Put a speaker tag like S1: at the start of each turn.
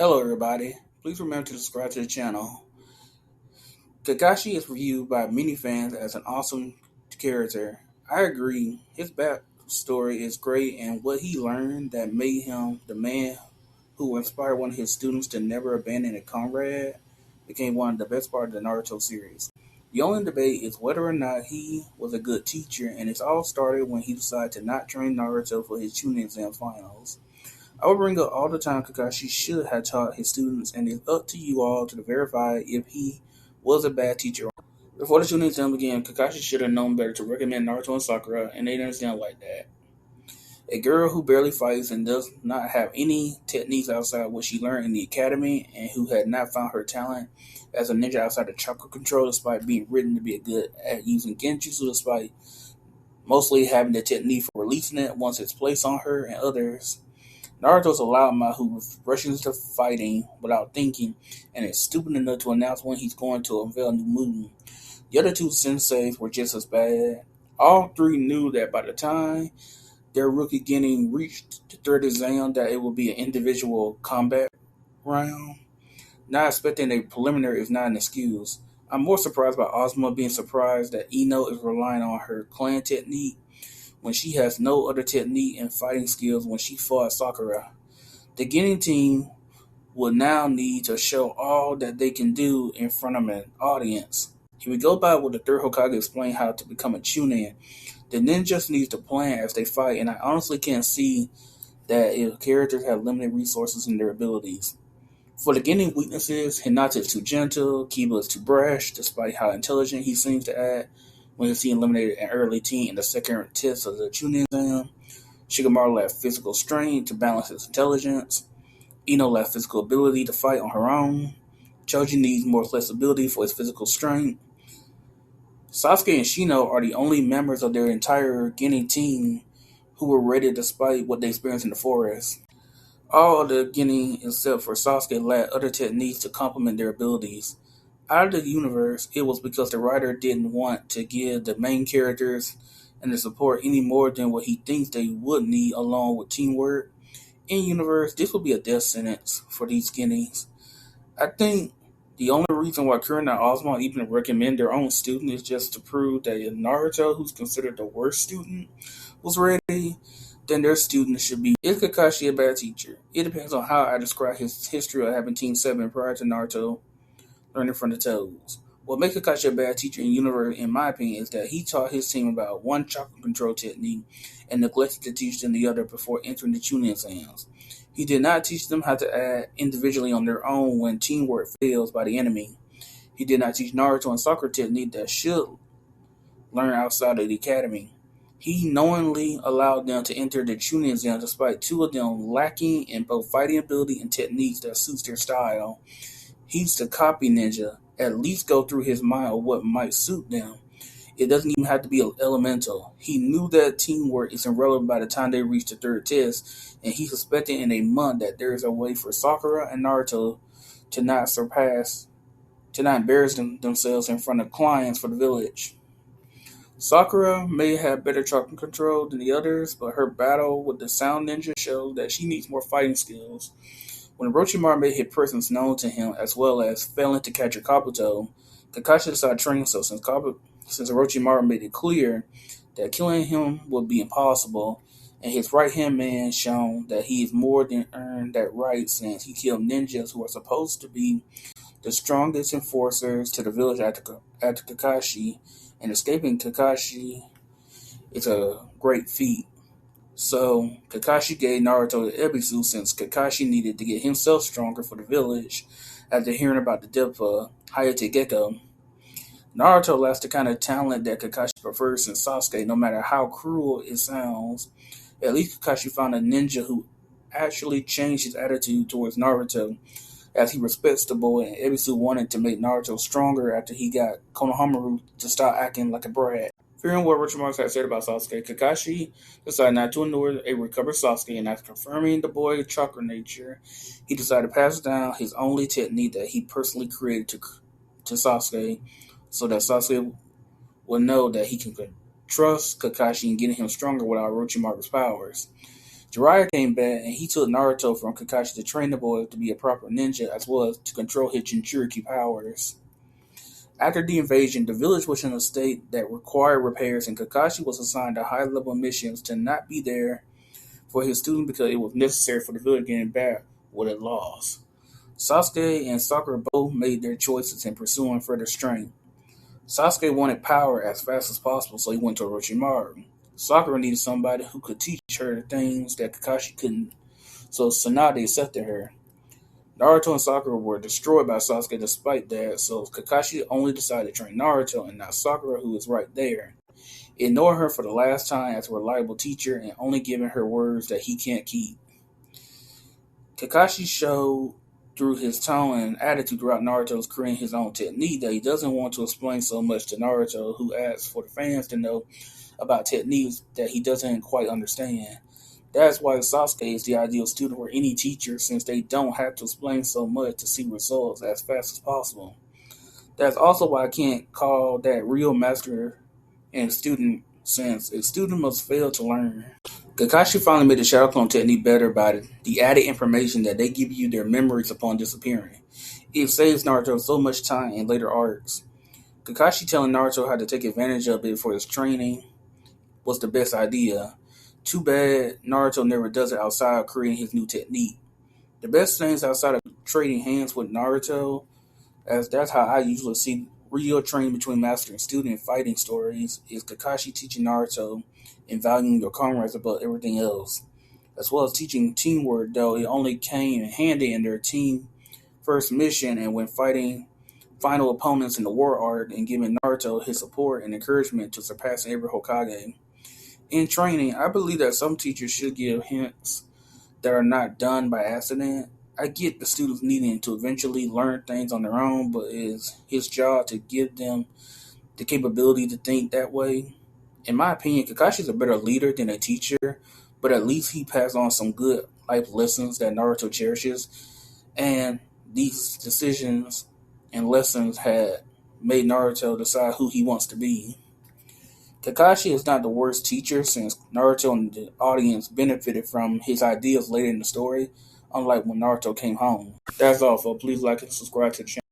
S1: Hello everybody, please remember to subscribe to the channel. Kakashi is viewed by many fans as an awesome character. I agree, his backstory is great and what he learned that made him the man who inspired one of his students to never abandon a comrade became one of the best parts of the Naruto series. The only debate is whether or not he was a good teacher, and it all started when he decided to not train Naruto for his Chunin exam finals. I will bring up all the time Kakashi should have taught his students, and it's up to you all to verify if he was a bad teacher. Before the shooting exam began, Kakashi should have known better to recommend Naruto and Sakura, and they didn't understand like that. A girl who barely fights and does not have any techniques outside what she learned in the academy, and who had not found her talent as a ninja outside of chakra control despite being written to be good at using genjutsu despite mostly having the technique for releasing it once it's placed on her and others. Naruto's a loudmouth who rushes into fighting without thinking and is stupid enough to announce when he's going to unveil a new move. The other two senseis were just as bad. All three knew that by the time their rookie getting reached the third exam that it would be an individual combat round. Not expecting a preliminary is not an excuse. I'm more surprised by Ozma being surprised that Ino is relying on her clan technique when she has no other technique and fighting skills when she fought Sakura. The Genin team will now need to show all that they can do in front of an audience. If we go by what the third Hokage explained how to become a Chunin, the ninjas need to plan as they fight, and I honestly can't see that if characters have limited resources in their abilities. For the Genin weaknesses, Hinata is too gentle, Kiba is too brash, despite how intelligent he seems to act when he's eliminated an early teen in the second test of the Chunin exam. Shikamaru lacked physical strength to balance his intelligence. Ino lacked physical ability to fight on her own. Choji needs more flexibility for his physical strength. Sasuke and Shino are the only members of their entire Genin team who were ready despite what they experienced in the forest. All of the Genin, except for Sasuke, lacked other techniques to complement their abilities. Out of the universe, it was because the writer didn't want to give the main characters and the support any more than what he thinks they would need along with teamwork. In universe, this would be a death sentence for these Guineas. I think the only reason why Kurin and Ozma even recommend their own student is just to prove that if Naruto, who's considered the worst student, was ready, then their student should be. Is Kakashi a bad teacher? It depends on how I describe his history of having Team 7 prior to Naruto learning from the toes. What makes Kakashi a bad teacher in universe, in my opinion, is that he taught his team about one chakra control technique and neglected to teach them the other before entering the Chunin exams. He did not teach them how to act individually on their own when teamwork fails by the enemy. He did not teach Naruto and Sakura technique that should learn outside of the academy. He knowingly allowed them to enter the Chunin exam despite two of them lacking in both fighting ability and techniques that suits their style. He's the copy ninja. At least go through his mind of what might suit them. It doesn't even have to be elemental. He knew that teamwork is irrelevant by the time they reach the third test, and he suspected in a month that there is a way for Sakura and Naruto to not embarrass themselves in front of clients for the village. Sakura may have better chakra control than the others, but her battle with the Sound Ninja showed that she needs more fighting skills. When Orochimaru made his presence known to him as well as failing to capture Kabuto, Kakashi decided to train himself since Orochimaru made it clear that killing him would be impossible, and his right-hand man shown that he is more than earned that right since he killed ninjas who are supposed to be the strongest enforcers to the village after Kakashi, and escaping Kakashi is a great feat. So, Kakashi gave Naruto the Ebisu since Kakashi needed to get himself stronger for the village after hearing about the death of Hayate Gecko. Naruto lacks the kind of talent that Kakashi prefers since Sasuke, no matter how cruel it sounds. At least Kakashi found a ninja who actually changed his attitude towards Naruto, as he respects the boy, and Ebisu wanted to make Naruto stronger after he got Konohamaru to stop acting like a brat. Fearing what Orochimaru had said about Sasuke, Kakashi decided not to ignore a recovered Sasuke, and after confirming the boy's chakra nature, he decided to pass down his only technique that he personally created to Sasuke, so that Sasuke would know that he can trust Kakashi in getting him stronger without Orochimaru's powers. Jiraiya came back and he took Naruto from Kakashi to train the boy to be a proper ninja as well as to control his Jinchuriki powers. After the invasion, the village was in a state that required repairs, and Kakashi was assigned to high-level missions to not be there for his students because it was necessary for the village getting back what it lost. Sasuke and Sakura both made their choices in pursuing further strength. Sasuke wanted power as fast as possible, so he went to Orochimaru. Sakura needed somebody who could teach her the things that Kakashi couldn't, so Tsunade accepted her. Naruto and Sakura were destroyed by Sasuke despite that, so Kakashi only decided to train Naruto and not Sakura, who was right there, ignoring her for the last time as a reliable teacher and only giving her words that he can't keep. Kakashi showed through his tone and attitude throughout Naruto's creating his own technique that he doesn't want to explain so much to Naruto, who asks for the fans to know about techniques that he doesn't quite understand. That's why Sasuke is the ideal student for any teacher, since they don't have to explain so much to see results as fast as possible. That's also why I can't call that real master and student, since a student must fail to learn. Kakashi finally made the Shadow Clone technique better by the added information that they give you their memories upon disappearing. It saves Naruto so much time in later arcs. Kakashi telling Naruto how to take advantage of it for his training was the best idea. Too bad Naruto never does it outside of creating his new technique. The best things outside of trading hands with Naruto, as that's how I usually see real training between master and student in fighting stories, is Kakashi teaching Naruto and valuing your comrades above everything else, as well as teaching teamwork, though it only came handy in their team first mission and when fighting final opponents in the war arc and giving Naruto his support and encouragement to surpass every Hokage. In training, I believe that some teachers should give hints that are not done by accident. I get the students needing to eventually learn things on their own, but it's his job to give them the capability to think that way. In my opinion, Kakashi is a better leader than a teacher, but at least he passed on some good life lessons that Naruto cherishes, and these decisions and lessons had made Naruto decide who he wants to be. Kakashi is not the worst teacher since Naruto and the audience benefited from his ideas later in the story, unlike when Naruto came home. That's all, folks. Please like and subscribe to the channel.